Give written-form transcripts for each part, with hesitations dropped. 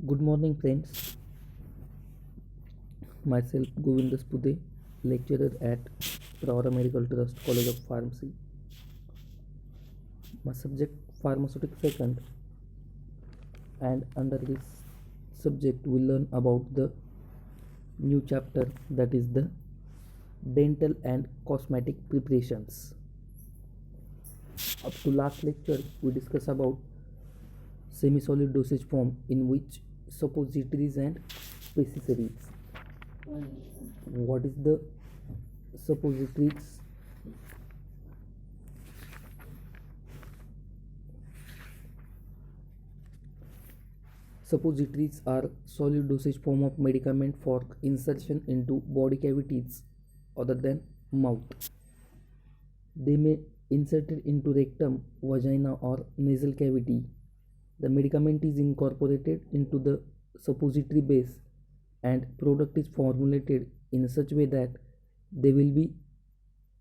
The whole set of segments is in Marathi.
Good morning, friends. Myself, Govindas Pude, lecturer at Pravara Medical Trust, College of Pharmacy. My subject, Pharmaceutical Second, and under this subject, we learn about the new chapter, that is the dental and cosmetic preparations. Up to last lecture, we discussed about semi-solid dosage form, in which suppositories and precipitaries. What is the suppositories? Suppositories are solid dosage form of medicament for insertion into body cavities other than mouth. They may inserted into rectum, vagina or nasal cavity. The medicament is incorporated into the suppository base and product is formulated in such way that they will be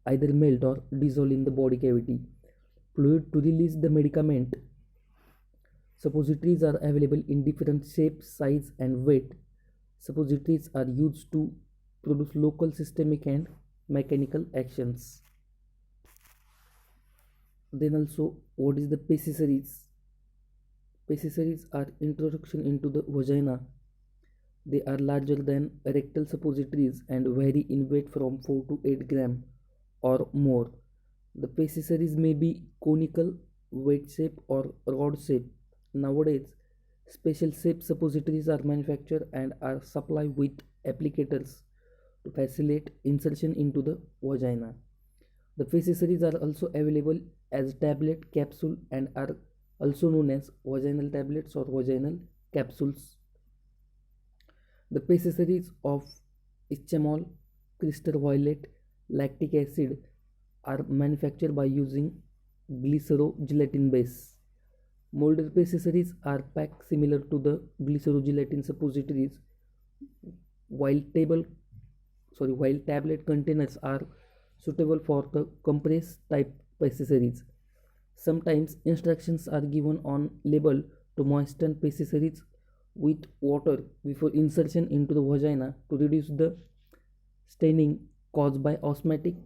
either melt or dissolve in the body cavity. Fluid to release the medicament. Suppositories are available in different shapes, size and weight. Suppositories are used to produce local systemic and mechanical actions. Then also, what is the pessaries? Pessaries are introduction into the vagina. They are larger than rectal suppositories and vary in weight from 4 to 8 gram or more. The pessaries may be conical, wedge shape or rod shape. Nowadays, special shape suppositories are manufactured and are supplied with applicators to facilitate insertion into the vagina. The pessaries are also available as tablet, capsule and are also known as vaginal tablets or vaginal capsules. The pessaries of ischemol, crystal violet, lactic acid are manufactured by using glycerogelatin base. Molded pessaries are packed similar to the glycerogelatin suppositories, while tablet containers are suitable for the compress type pessaries. Sometimes instructions are given on label to moisten pessaries with water before insertion into the vagina to reduce the staining caused by osmotic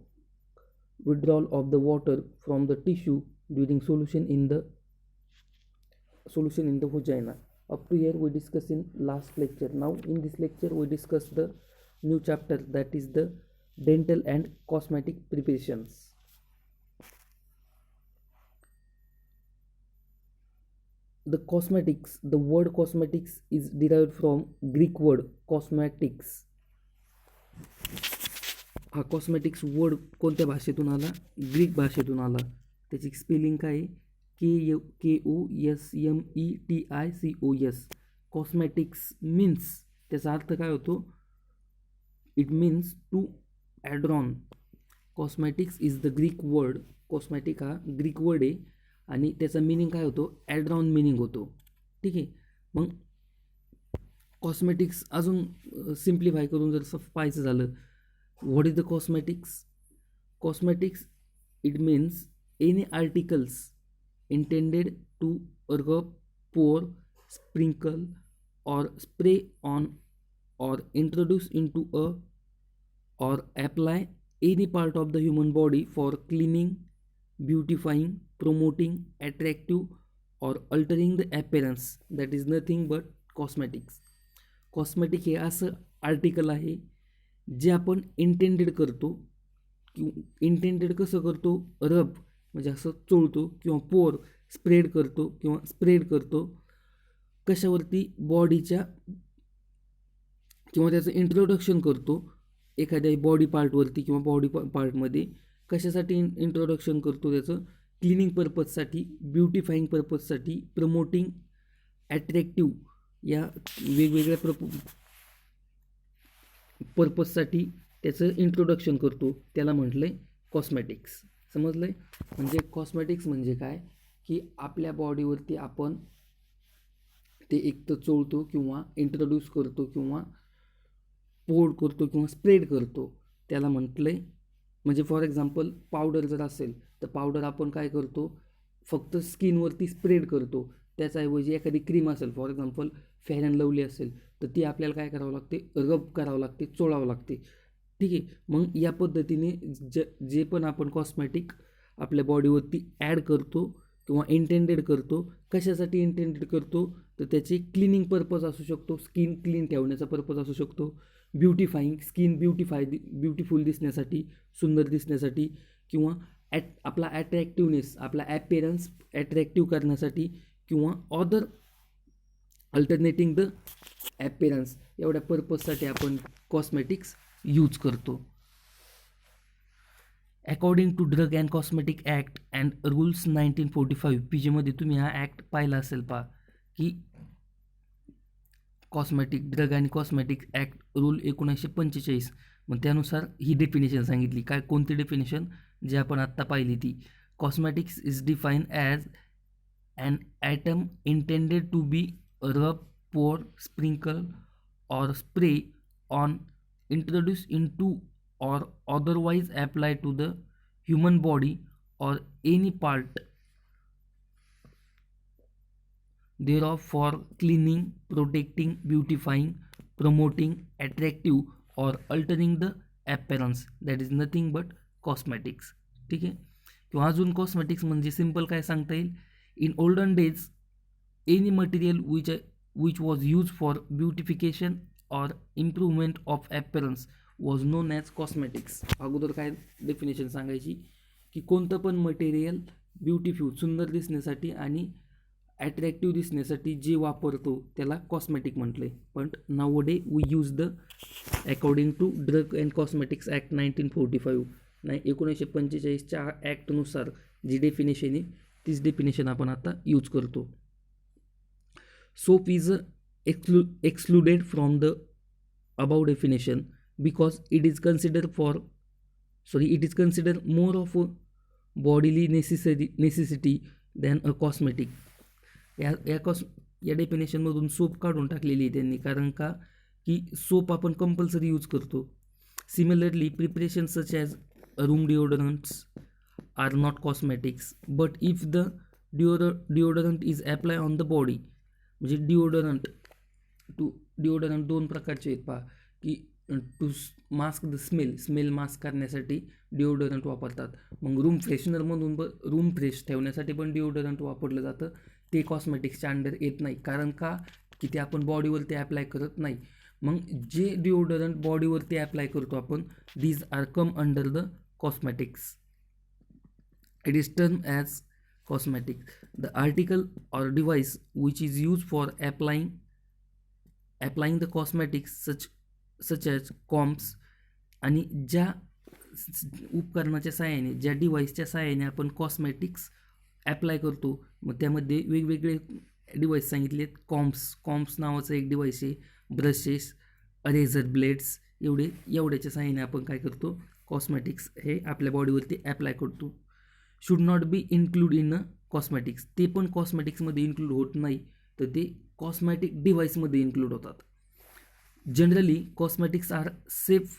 withdrawal of the water from the tissue during solution in the vagina. Up to here we discuss in last lecture. Now in this lecture we discuss the new chapter, that is the dental and cosmetic preparations. The word cosmetics is derived from Greek word cosmetics. हा कॉस्मेटिक्स वर्ड कोणत्या भाषेतून आला? ग्रीक भाषेतून आला. त्याची स्पेलिंग काय आहे? KOSMETICOS. कॉस्मॅटिक्स मीन्स, त्याचा अर्थ काय होतो? It means to adorn. Cosmetics is the Greek word. Cosmetic हा ग्रीक वर्ड आहे आणि त्याचा मिनिंग काय होतो? ॲड्रॉन मिनिंग होतो. ठीक आहे. मग कॉस्मॅटिक्स अजून सिम्प्लिफाय करून जर पाहायचं झालं, what is the cosmetics? Cosmetics, it means any articles intended to rub, pour, sprinkle or spray on or introduce into a or apply any part of the human body for cleaning, beautifying, promoting, attractive or altering the appearance. That is nothing but cosmetics. Cosmetic हे असं आर्टिकल आहे जे आपण इंटेंडेड करतो. इंटेंडेड कसं करतो? रब म्हणजे असं चोळतो, किंवा पोर स्प्रेड करतो किंवा स्प्रेड करतो कशावरती? बॉडीच्या, किंवा त्याचं इंट्रोडक्शन करतो एखाद्या बॉडी पार्टवरती किंवा बॉडी पार्टमध्ये. कशासाठी इंट्रोडक्शन करतो? त्याचं क्लिनिंग पर्पजसाठी, ब्युटिफाईंग पर्पजसाठी, प्रमोटिंग, ॲट्रॅक्टिव्ह या वेगवेगळ्या पर्पजसाठी त्याचं इंट्रोडक्शन करतो. त्याला म्हटलं आहे कॉस्मॅटिक्स. समजलं आहे? म्हणजे कॉस्मॅटिक्स म्हणजे काय की आपल्या बॉडीवरती आपण ते एक तर चोळतो किंवा इंट्रोड्यूस करतो किंवा पोर्ड करतो किंवा स्प्रेड करतो, त्याला म्हटलं आहे. म्हणजे फॉर एक्झाम्पल पावडर जर असेल तर पावडर आपण काय करतो? फक्त स्किनवरती स्प्रेड करतो. त्याच्याऐवजी एखादी क्रीम असेल, for example fair and lovely असेल, तर ती आपल्याला काय करावं लागते, रब करावं लागते, चोळावं लागते. ठीक आहे. मग या पद्धतीने जे पण आपण कॉस्मॅटिक आपल्या बॉडीवरती ॲड करतो किंवा इंटेंडेड करतो, कशासाठी इंटेंडेड करतो, तर त्याचे क्लिनिंग पर्पज असू शकतो, स्किन क्लीन ठेवण्याचा पर्पज असू शकतो, ब्युटिफाईंग स्किन ब्युटिफुल दिसण्यासाठी, सुंदर दिसण्यासाठी, किंवा आपला ॲट्रॅक्टिव्हनेस, आपला ॲपिअरन्स ॲट्रॅक्टिव्ह करण्यासाठी, किंवा अदर अल्टरनेटिंग द ॲपिअरन्स, एवढ्या पर्पजसाठी आपण कॉस्मॅटिक्स यूज करतो. According to drug and cosmetic act and rules 1945, PG तुम्ही हा ॲक्ट पाहिला असेल पहा, की cosmetic drug and cosmetic act rule 1945, मग त्यानुसार ही डेफिनेशन सांगितली. काय, कोणती डेफिनेशन, जी आपण आत्ता पाहिली ती. Cosmetics is define as an atom intended to be rub, pour, sprinkle or spray on, introduced into or otherwise applied to the human body or any part thereof for cleaning, protecting, beautifying, promoting, attractive or altering the appearance. That is nothing but cosmetics. ठीक आहे. किंवा अजून कॉस्मेटिक्स म्हणजे सिम्पल काय सांगता येईल, in olden days any material which was used for beautification or improvement of appearance was known as cosmetics. अगोदर काय डेफिनेशन सांगायची, की कोणतं पण मटेरियल ब्युटिफ्युल सुंदर दिसण्यासाठी आणि ॲट्रॅक्टिव्ह दिसण्यासाठी जे वापरतो त्याला कॉस्मेटिक म्हटलं आहे. पण nowadays we use the according to drug and cosmetics act 1945, 1945च्या ॲक्टनुसार जी डेफिनेशन आहे तीच डेफिनेशन आपण आता यूज करतो. Soap is excluded from the above definition because it is consider more of a bodily necessity than a cosmetic. या डेफिनेशनमधून सोप काढून टाकलेली आहे त्यांनी, कारण का की सोप आपण कंपल्सरी यूज करतो. Similarly preparation such as room deodorants are not cosmetics, but if the deodorant is applied on the body, म्हणजे डिओडरंट दोन प्रकारचे आहेत पहा, की to mask the smell mask करण्यासाठी डिओडरंट वापरतात. मग रूम फ्रेश ठेवण्यासाठी पण डिओडरंट वापरलं जातं. ते कॉस्मेटिक्सच्या अंडर येत नाही, कारण का की ते आपण बॉडीवरती ॲप्लाय करत नाही. मग जे डिओडरंट बॉडीवरती ॲप्लाय करतो आपण, these are come under the cosmetics. It is termed as cosmetic. The article or device which is used for applying the cosmetics such as combs, आणि ज्या उपकरणाच्या सहाय्याने, ज्या डिव्हाइसच्या सहाय्याने आपण कॉस्मेटिक्स ॲप्लाय करतो, मग त्यामध्ये वेगवेगळे डिव्हाइस सांगितले आहेत. कॉम्प्स नावाचं एक डिव्हाइस आहे, ब्रशेस, अरेझर ब्लेड्स, एवढ्याच्या सहाय्याने आपण काय करतो, कॉस्मेटिक्स हे आपल्या बॉडीवरती ॲप्लाय करतो. Should not be include in a cosmetics, ते पण कॉस्मॅटिक्समध्ये इन्क्लूड होत नाही, तर ते कॉस्मॅटिक डिव्हाइसमध्ये इन्क्लूड होतात. Generally cosmetics are safe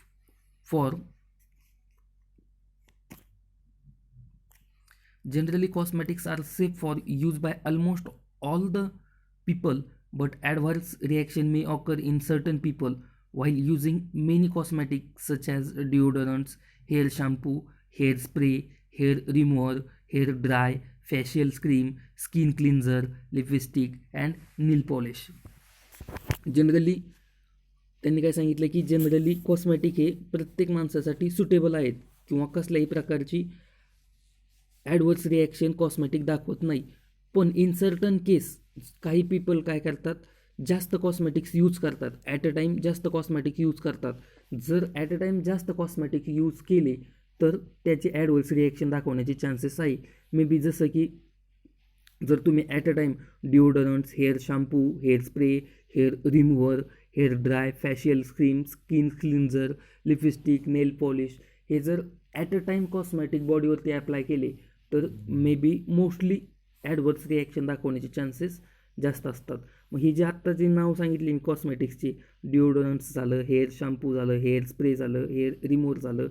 for use by almost all the people, but adverse reaction may occur in certain people while using many cosmetics such as deodorants, hair shampoo, hair spray, hair remover, hair dye, facial cream, skin cleanser, lipstick and nail polish. Generally त्यांनी काय सांगितलं, की जनरली कॉस्मेटिक हे प्रत्येक माणसासाठी सुटेबल आहेत किंवा कसल्याही प्रकारची ॲडव्हर्स रिॲक्शन कॉस्मेटिक दाखवत नाही. पण इन सर्टन केस काही पीपल काय करतात, जास्त कॉस्मेटिक्स यूज करतात, ॲट अ टाईम जास्त कॉस्मेटिक यूज करतात. जर ॲट अ टाईम जास्त कॉस्मेटिक यूज केले तर त्याचे ॲडव्हर्स रिॲक्शन दाखवण्याचे चान्सेस आहे. मे बी जसं की जर तुम्ही at a time deodorants, hair shampoo, hair spray, hair remover, hair dry, facial cream, skin cleanser, lipstick, nail polish हे जर ॲट अ टाईम कॉस्मेटिक बॉडीवरती ॲप्लाय केले तर may be mostly adverse reaction दाखवण्याचे चान्सेस जास्त असतात. मग ही जी आत्ता जी नाव सांगितली मी कॉस्मेटिक्सची, डिओडरंट्स झालं, हेअर शॅम्पू झालं, हेअर स्प्रे झालं, हेअर रिमूव्हर झालं,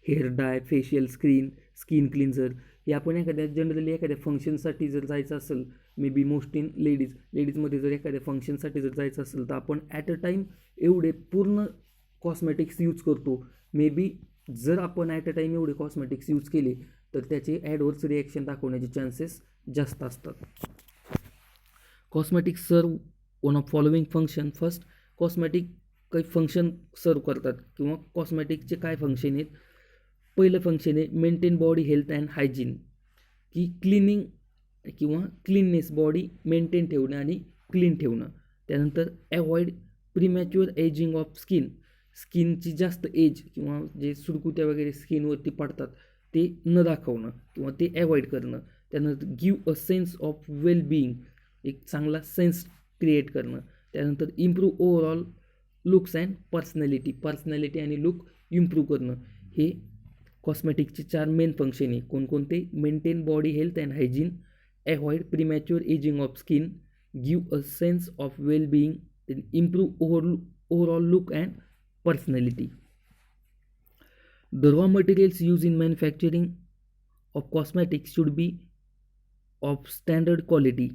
hair dye, facial skin cleanser, हे आपण जनरली एखाद्या फंक्शनसाठी जर जायचं असेल मे बी मोस्ट इन लेडीजमध्ये जर एखाद्या फंक्शनसाठी जर जायचं असेल तर आपण ॲट अ टाईम एवढे पूर्ण कॉस्मॅटिक्स यूज करतो. मे बी जर आपण ॲट अ टाईम एवढे कॉस्मॅटिक्स यूज केले तर त्याचे ॲडवर्स रिॲक्शन दाखवण्याचे चान्सेस जास्त असतात. कॉस्मॅटिक्स सर्व one of following function. First, cosmetic काही फंक्शन सर्व करतात किंवा कॉस्मॅटिकचे काय फंक्शन आहेत. पहिलं फंक्शन आहे maintain body health and hygiene, की क्लिनिंग किंवा क्लीननेस, बॉडी मेंटेन ठेवणं आणि क्लीन ठेवणं. त्यानंतर अवॉइड प्रीमॅच्युअर एजिंग ऑफ स्किनची जास्त एज किंवा जे सुरकुत्या वगैरे स्किनवरती पडतात ते न दाखवणं किंवा ते अवॉइड करणं. त्यानंतर give a sense of well being, एक चांगला सेन्स क्रिएट करणं. त्यानंतर improve overall looks and personality आणि लुक इम्प्रूव्ह करणं. हे कॉस्मॅटिकचे 4 मेन फंक्शन आहे. कोणकोणते? Maintain body health and hygiene, avoid premature ageing of skin, give a sense of well being, then improve overall look and personality. The raw materials used in manufacturing of cosmetics should be of standard quality.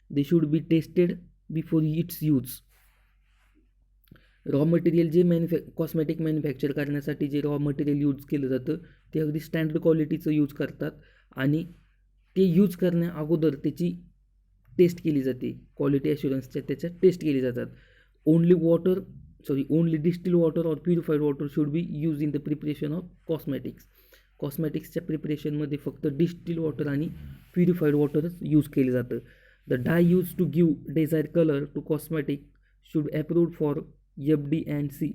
They should be tested before its use. Raw material जे कॉस्मॅटिक मॅन्युफॅक्चर करण्यासाठी जे रॉ मटेरियल यूज केलं जातं ते अगदी स्टँडर्ड क्वालिटीचं यूज करतात आणि ते यूज करण्या अगोदर त्याची टेस्ट केली जाते. क्वालिटी ॲश्युरन्सच्या त्याच्या टेस्ट केली जातात. ओनली डिस्टिल वॉटर और purified water should be use in the preparation of cosmetics. कॉस्मॅटिक्सच्या प्रिपरेशनमध्ये फक्त डिस्टिल वॉटर आणि प्युरिफाईड वॉटरच यूज केलं जातं. The dye use to give desire colour to cosmetic should approved for FD&C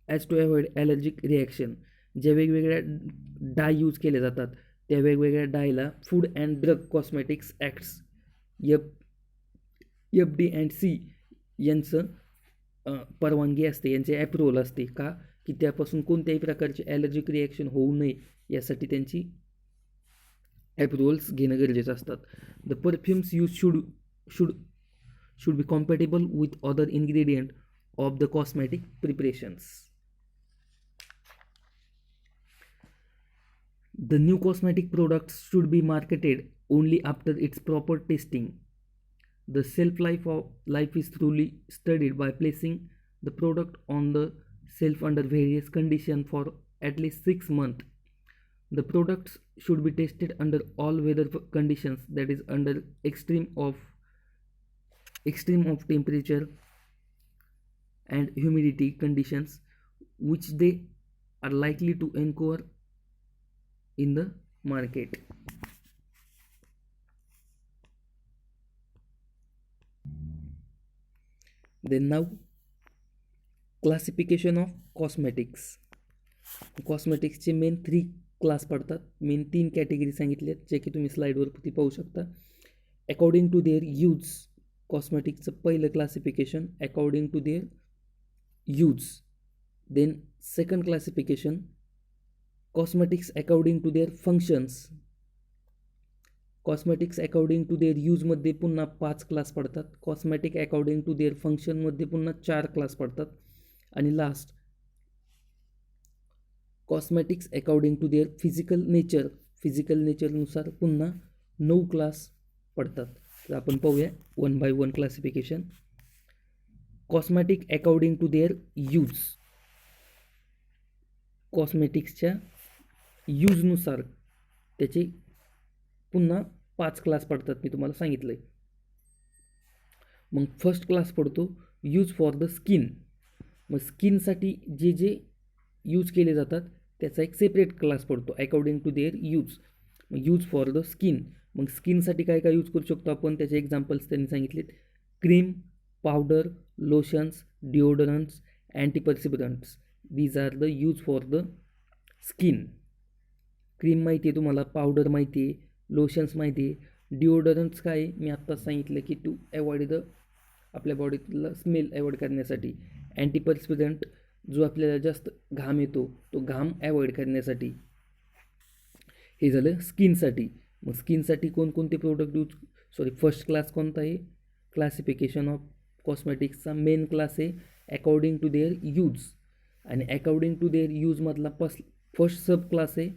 as to avoid allergic reaction. ज्या वेगवेगळ्या डाय यूज केल्या जातात त्या वेगवेगळ्या डायला food and drug cosmetics acts FD&C यांचं परवानगी असते, यांचे ॲप्रुव्हल असते. का? की त्यापासून कोणत्याही प्रकारचे ॲलर्जिक रिॲक्शन होऊ नये यासाठी त्यांची ॲप्रुव्हल्स घेणं गरजेचं असतात. The perfumes use should be compatible with other ingredient of the cosmetic preparations. The new cosmetic products should be marketed only after its proper testing. The shelf life is thoroughly studied by placing the product on the shelf under various conditions for at least 6 months. The products should be tested under all weather conditions, that is under extreme of temperature and humidity conditions which they are likely to occur in the market. Then now classification of cosmetics. कॉस्मॅटिक्सचे मेन 3 क्लास पडतात. मेन 3 कॅटेगरी सांगितले आहेत जे की तुम्ही स्लाईडवरती पाहू शकता. अकॉर्डिंग टू देअर यूज, कॉस्मॅटिक्सचं पहिलं classification according to their use. Then second classification cosmetics according to their functions. Cosmetics according to their यूजमध्ये पुन्हा 5 क्लास पडतात. कॉस्मॅटिक अकॉर्डिंग टू देअर फंक्शनमध्ये पुन्हा 4 क्लास पडतात. आणि last cosmetics according to their physical नेचरनुसार पुन्हा 9 क्लास पडतात. तर आपण पाहूया 1 by 1 classification. Cosmetic according to their use. कॉस्मॅटिक्सच्या यूजनुसार त्याचे पुन्हा 5 क्लास पडतात, मी तुम्हाला सांगितलं आहे. मग फर्स्ट क्लास पडतो यूज फॉर द स्किन. मग स्किनसाठी जे यूज केले जातात त्याचा एक सेपरेट क्लास पडतो अकॉर्डिंग टू देअर यूज. मग यूज फॉर द स्किन, मग स्किनसाठी काय काय यूज करू शकतो आपण त्याचे एक्झाम्पल्स त्यांनी सांगितलेत. Cream, powder, lotions, deodorants, antiperspirants. These are the use for the skin. Cream माहिती आहे तुम्हाला, पावडर माहिती आहे, लोशन्स माहिती आहे. डिओडरंट्स काय आहे मी आत्ताच सांगितलं की टू अवॉइड आपल्या बॉडीतला स्मेल अवॉइड करण्यासाठी. अँटीपर्सिबरंट जो आपल्याला जास्त घाम येतो तो घाम अवॉइड करण्यासाठी. हे झालं स्किनसाठी. मग स्किनसाठी कोणकोणते प्रोडक्ट फर्स्ट क्लास कोणता आहे क्लासिफिकेशन ऑफ कॉस्मॅटिक्सचा मेन क्लास आहे अकॉर्डिंग टू देअर यूज. आणि अकॉर्डिंग टू देअर यूजमधला फर्स्ट सब क्लास आहे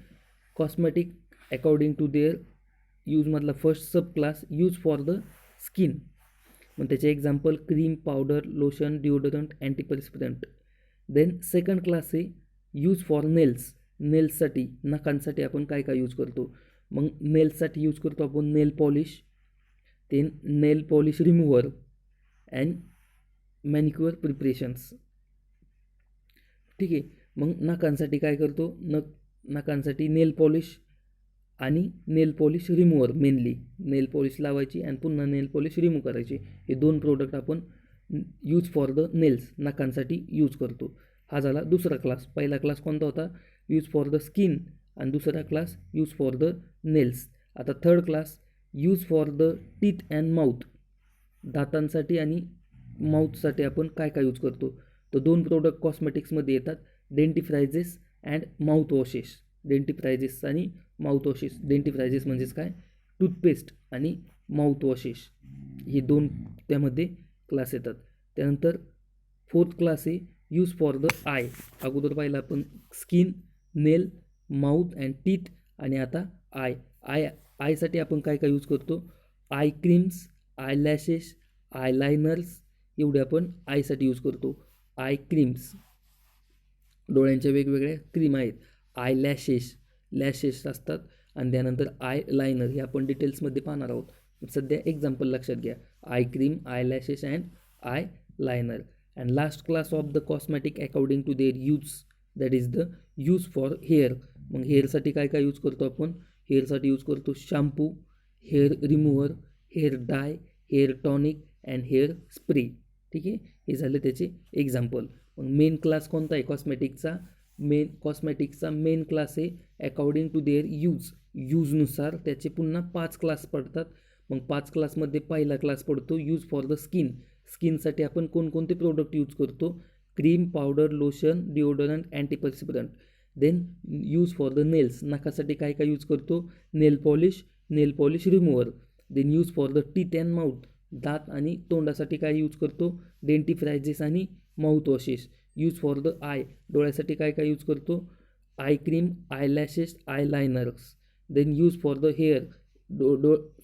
कॉस्मॅटिक अकॉर्डिंग टू देअर यूजमधला first sub class use for the skin. मग त्याचे example cream, powder, lotion, deodorant, antiperspirant. Then second class आहे यूज फॉर नेल्स. नेल्ससाठी, नखांसाठी आपण काय काय यूज करतो. मग नेल्ससाठी यूज करतो आपण नेल पॉलिश, ते nail polish remover and manicure preparations. ठीक आहे. मग नाकांसाठी काय करतो, नाकांसाठी नेल पॉलिश आणि नेल पॉलिश रिमूव्हर. मेनली नेल पॉलिश लावायची आणि पुन्हा नेल पॉलिश रिमूव्ह करायची. हे दोन प्रोडक्ट आपण यूज फॉर द नेल्स, नाकांसाठी यूज करतो. हा झाला दुसरा क्लास. पहिला क्लास कोणता होता, यूज फॉर द स्किन, आणि दुसरा class use for the nails. आता third class use for the teeth and mouth. दातांसाठी आणि माउथसाठी आपण काय काय यूज करतो. तर दोन प्रोडक्ट कॉस्मेटिक्समध्ये येतात, डेंटिफ्रायझेस अँड माउथ वॉशेस. डेंटिफ्रायझेस आणि माउथ वॉशेस. डेंटिफ्रायझेस म्हणजेच काय, टूथपेस्ट, आणि माउथ वॉशेस हे दोन त्यामध्ये क्लास येतात. त्यानंतर फोर्थ क्लास आहे यूज फॉर द आय. अगोदर पाहिलं आपण skin, nail, mouth and teeth, आणि आता आयसाठी आपण काय काय यूज करतो. I creams, I lashes, eye liners एवढे आपण आयसाठी यूज करतो. आय क्रीम्स, डोळ्यांच्या वेगवेगळ्या क्रीम आहेत. आय लॅशेस असतात, आणि त्यानंतर आय लायनर हे आपण डिटेल्समध्ये पाहणार आहोत. सध्या एक्झाम्पल लक्षात घ्या. Eye cream, eye lashes and eye liner. And last class of the cosmetic according to their use, that is the use for hair. मग हेअरसाठी काय काय यूज करतो आपण. हेअरसाठी यूज करतो shampoo, hair remover, hair dye, hair tonic and hair spray. ठीक आहे. हे झाले त्याचे एक्झाम्पल. मग मेन क्लास कोणता आहे कॉस्मेटिकचा. कॉस्मेटिक्सचा मेन क्लास आहे अकॉर्डिंग टू देअर यूजनुसार त्याचे पुन्हा 5 क्लास पडतात. मग 5 क्लासमध्ये पहिला क्लास पडतो यूज फॉर द स्किन. स्किनसाठी आपण कोणकोणते प्रोडक्ट यूज करतो. Cream, powder, lotion, deodorant, antiperspirant. Then use for the nails. नखासाठी काय काय यूज करतो. Nail polish remover. Then use for the teeth and mouth. दात आणि तोंडासाठी काय यूज करतो. डेंटिफ्रायझेस आणि mouth washes. Use for the eye. डोळ्यासाठी काय काय यूज करतो. Eye cream, eye lashes, eye liners. Then use for the hair.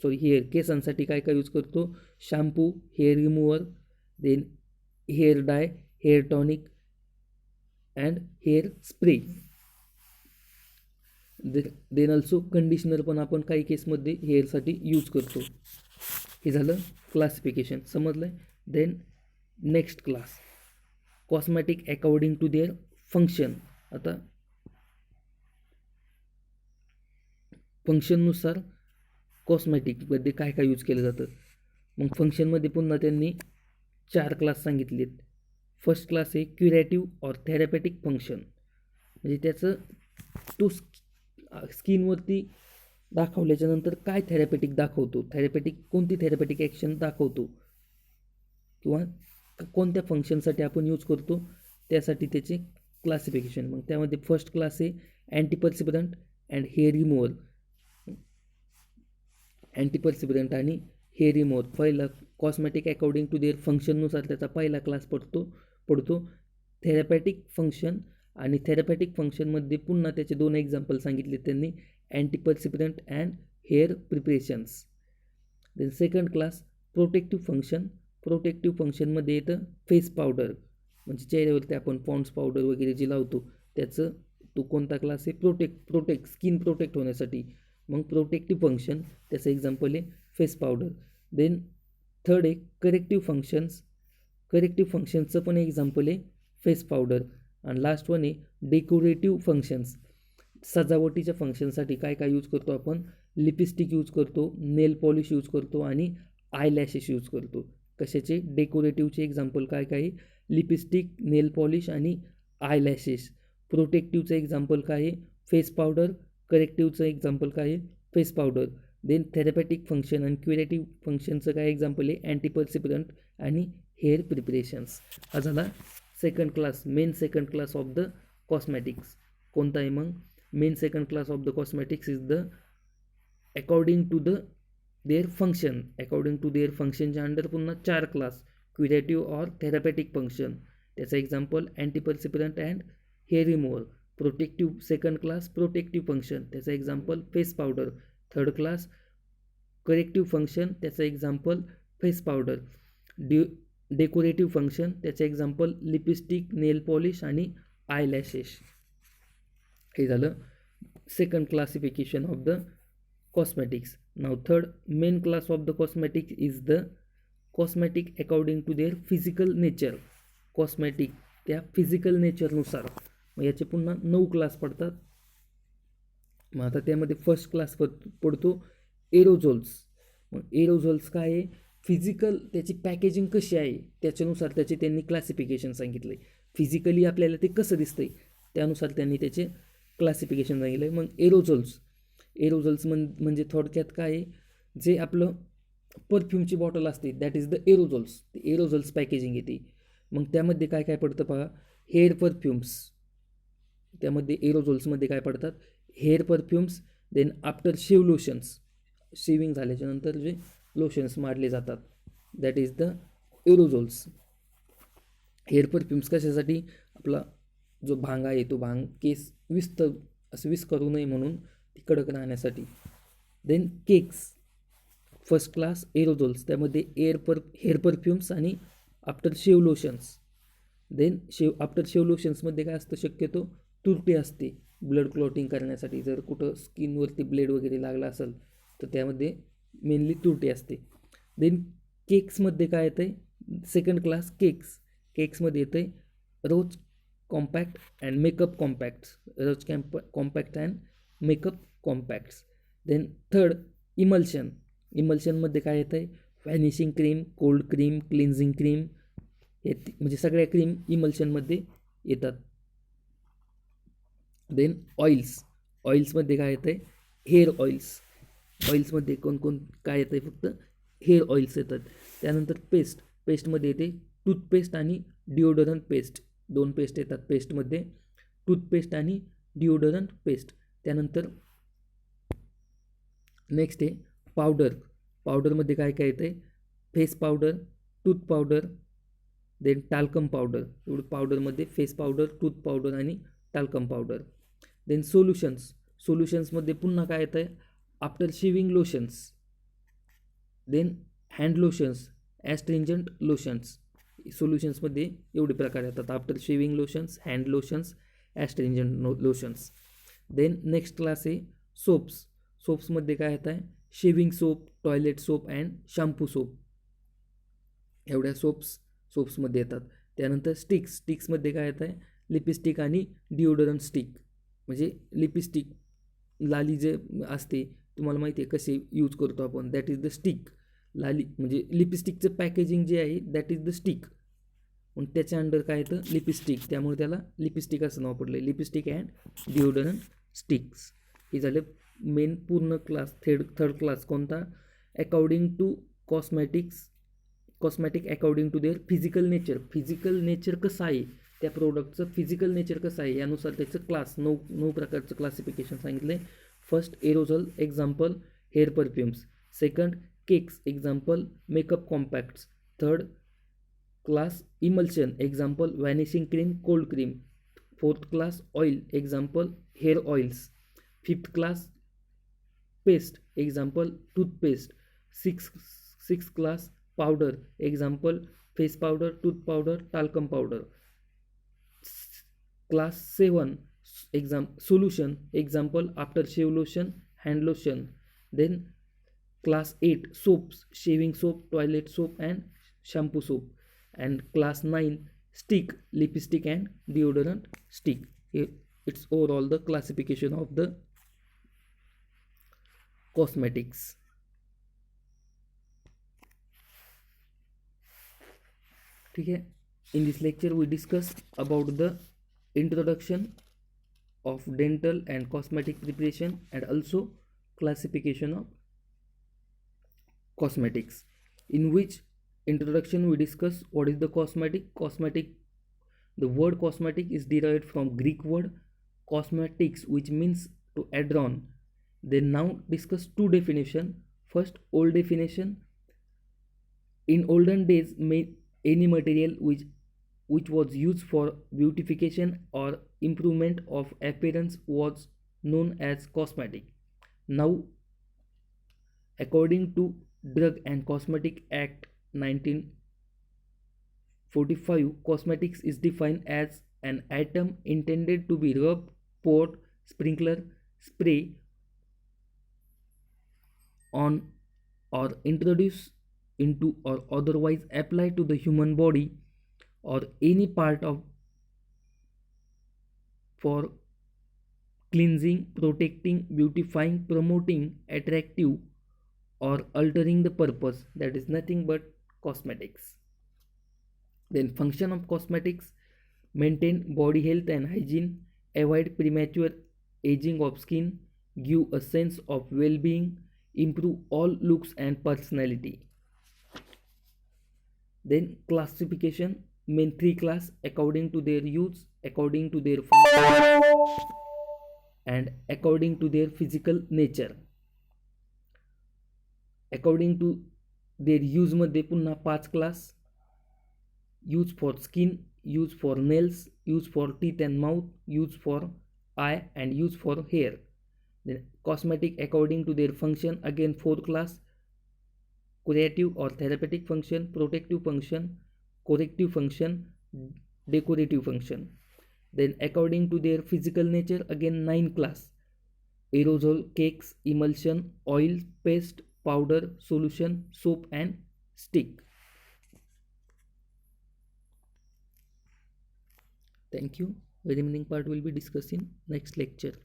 Hair केसांसाठी काय काय यूज करतो. Shampoo, hair remover, then hair dye, hair tonic and hair spray. Then also conditioner पण आपण काही केसमध्ये हेअरसाठी यूज करतो. हे झालं क्लासिफिकेशन, समजलं आहे. Then next class cosmetic according to their function. आता फंक्शननुसार कॉस्मेटिकमध्ये काय काय यूज केलं जातं. मग फंक्शनमध्ये पुन्हा त्यांनी 4 क्लास सांगितलेत. फर्स्ट क्लास आहे क्युरेटिव्ह ऑर थेरॅपॅटिक फंक्शन. म्हणजे त्याचं तो स्किनवरती दाखवल्याच्या नंतर काय थेरॅपॅटिक दाखवतो. कोणती थेरॅपॅटिक ॲक्शन दाखवतो किंवा कोणत्या फंक्शनसाठी आपण यूज करतो त्यासाठी त्याचे क्लासिफिकेशन. मग त्यामध्ये फर्स्ट क्लास आहे अँटीपर्स्पिरंट अँड हेअर रिमूव्हर. अँटीपर्स्पिरंट आणि हेअर रिमूव्हर. पहिला कॉस्मेटिक अकॉर्डिंग टू देअर फंक्शननुसार त्याचा पहिला क्लास पडतो थेरॅपॅटिक फंक्शन. आणि थेरॅपॅटिक फंक्शनमध्ये पुन्हा त्याचे 2 एक्झाम्पल सांगितले त्यांनी, antiperspirant and hair preparations. Then second class protective function. Protective फंक्शनमध्ये येतं फेस पावडर, म्हणजे चेहऱ्यावरती आपण पॉन्ड्स पावडर वगैरे जे लावतो त्याचं तो कोणता क्लास आहे. स्किन प्रोटेक्ट होण्यासाठी. मग प्रोटेक्टिव्ह फंक्शन त्याचं एक्झाम्पल आहे फेस पावडर. देन थर्ड आहे करेक्टिव्ह फंक्शन्स. करेक्टिव्ह फंक्शनचं पण एक्झाम्पल आहे फेस पावडर. आणि लास्ट वन आहे डेकोरेटिव्ह फंक्शन्स. सजावटीच्या फंक्शनसाठी काय काय यूज करतो आपण. लिपस्टिक यूज करतो, नेल पॉलिश यूज करतो आणि आय लॅशेस यूज करतो. कशाचे. डेकोरेटिव्हचे एक्झाम्पल काय काय. लिपस्टिक, नेल पॉलिश आणि आय लॅशेस. प्रोटेक्टिव्हचं एक्झाम्पल काय आहे. Face powder. करेक्टिव्हचं एक्झाम्पल काय आहे. Face powder. Then therapeutic function आणि क्युरेटिव्ह फंक्शनचं काय एक्झाम्पल आहे. अँटीपर्स्पिरंट आणि हेअर प्रिपरेशन्स. हा झाला second class, main second class of the cosmetics. कोणता आहे मग. Main second class of the cosmetics is the according to their function. According to their फंक्शनच्या अंडर पुन्हा 4 क्लास. क्युरेटिव्ह ऑर थेरॅपॅटिक फंक्शन त्याचं example antiperspirant and hair remover. Protective second class protective function त्याचं example face powder. Third class corrective function त्याचं example face powder. Decorative function त्याचे एक्झाम्पल लिपस्टिक, नेल पॉलिश आणि आय लॅशेस. हे झालं second classification of the cosmetics. नाव third main class of the cosmetics is the cosmetic according to their physical nature. Cosmetic त्या फिजिकल नेचरनुसार. मग याचे पुन्हा 9 क्लास पडतात. मग आता त्यामध्ये फर्स्ट क्लास पडतो एरोझोल्स. मग एरोझोल्स काय आहे, फिजिकल त्याची पॅकेजिंग कशी आहे त्याच्यानुसार त्याचे त्यांनी क्लासिफिकेशन सांगितलं आहे. फिजिकली आपल्याला ते कसं दिसतंय त्यानुसार त्यांनी त्याचे क्लासिफिकेशन सांगितलं आहे. मग एरोझोल्स म्हणजे थोडक्यात काय आहे, जे आपलं परफ्यूमची बॉटल असते दॅट इज द एरोझोल्स. एरोझोल्स पॅकेजिंग येते. मग त्यामध्ये काय काय पडतं पहा, हेअर परफ्युम्स. त्यामध्ये एरोझोल्समध्ये काय पडतात, hair perfumes. Then after shave lotions, shaving झाल्याच्या नंतर जे लोशन्स मारले जातात that is the aerosols. Hair perfumes कशासाठी, आपला जो भांग आहे तो भांग केस विस करू नये म्हणून ती कडक राहण्यासाठी. Then cakes first class aerosols, त्यामध्ये हेअर परफ्युम्स आणि after shave lotions. Then after shave लोशन्समध्ये काय असतं, शक्यतो तुरटी असते ब्लड क्लॉटिंग करण्यासाठी. जर कुठं स्किनवरती ब्लेड वगैरे लागला असेल तर त्यामध्ये मेनली तुरटी असते. देन केक्समध्ये काय येतं आहे, सेकंड क्लास केक्समध्ये येतं आहे rose compact and makeup compacts. Rose compact and makeup compacts. Then third इमल्शनमध्ये काय येतं आहे, vanishing cream, cold cream, cleansing cream. हे म्हणजे सगळ्या क्रीम इमल्शनमध्ये येतात. देन ऑइल्समध्ये काय येतं आहे, हेअर ऑइल्समध्ये कोण काय येतं आहे, फक्त हेअर ऑइल्स येतात. त्यानंतर पेस्टमध्ये येते टूथपेस्ट आणि डिओडरंट पेस्ट. 2 पेस्ट येतात पेस्टमध्ये, टूथपेस्ट आणि डिओडरंट पेस्ट. त्यानंतर नेक्स्ट आहे पावडरमध्ये काय काय येतं आहे, face powder, tooth powder, then talcum powder. एवढं पावडरमध्ये फेस पावडर, टूथ पावडर आणि टाल्कम पावडर. देन सोल्युशन्समध्ये पुन्हा काय येतं आहे, after shaving lotions. Then hand lotions, astringent lotions. सोल्युशन्समध्ये एवढे प्रकार येतात, after shaving lotions, hand lotions, astringent lotions. Then next class आहे सोप्समध्ये काय येतं आहे, shaving soap, toilet soap and shampoo soap. एवढ्या सोप्समध्ये येतात. त्यानंतर स्टिक्समध्ये काय येतं आहे, लिपस्टिक आणि डिओडरंट स्टिक. म्हणजे लिपस्टिक लाली जे असते तुम्हाला माहिती आहे कसे यूज करतो आपण, दॅट इज द स्टिक. लाली म्हणजे लिपस्टिकचं पॅकेजिंग जे आहे दॅट इज द स्टिक. मग त्याच्या अंडर काय येतं, लिपस्टिक, त्यामुळे त्याला लिपस्टिक असं नाव पडलं आहे, लिपस्टिक अँड डिओडरंट स्टिक्स. हे झाले मेन पूर्ण क्लास. थर्ड क्लास कोणता, according to cosmetic according to their physical nature कसं आहे त्या प्रोडक्टचं, फिजिकल नेचर कसं आहे यानुसार त्याचं क्लास 9 प्रकारचं क्लासिफिकेशन सांगितलं आहे. First aerosol, example hair perfumes. Second cakes, example makeup compacts. Third class emulsion, example vanishing cream, cold cream. Fourth class oil, example hair oils. Fifth class paste, example toothpaste. Six class powder, example face powder, tooth powder, talcum powder. Class 7 solution, example after shave lotion, hand lotion. Then class 8 soaps, shaving soap, toilet soap and shampoo soap. And class 9 stick, lipstick and deodorant stick. It's overall the classification of the cosmetics. ठीक है. In this lecture we discuss about the introduction of dental and cosmetic preparation and also classification of cosmetics. In which introduction we discuss what is the cosmetic. The word cosmetic is derived from Greek word cosmetics, which means to adorn. Then now discuss 2 definition. First, old definition. In olden days, any material which was used for beautification or improvement of appearance was known as cosmetic. Now According to Drug and Cosmetic Act 1945, cosmetics is defined as an item intended to be rubbed, poured, sprinkler, spray on, or introduced into, or otherwise applied to the human body or any part of for cleansing, protecting, beautifying, promoting, attractive, or altering the purpose. That is nothing but cosmetics. Then function of cosmetics: maintain body health and hygiene, avoid premature aging of skin, give a sense of well-being, improve all looks and personality. Then classification: main three class according to their use, according to their function, and according to their physical nature. According to their use मध्ये पुन्हा 5 class: use for skin, use for nails, use for teeth and mouth, use for eye, and use for hair. Then cosmetic according to their function, again 4 class: curative or therapeutic function, protective function, corrective function, decorative function. Then according to their physical nature, again 9 class: aerosol, cakes, emulsion, oil, paste, powder, solution, soap, and stick. Thank you. The remaining part will be discussed in next lecture.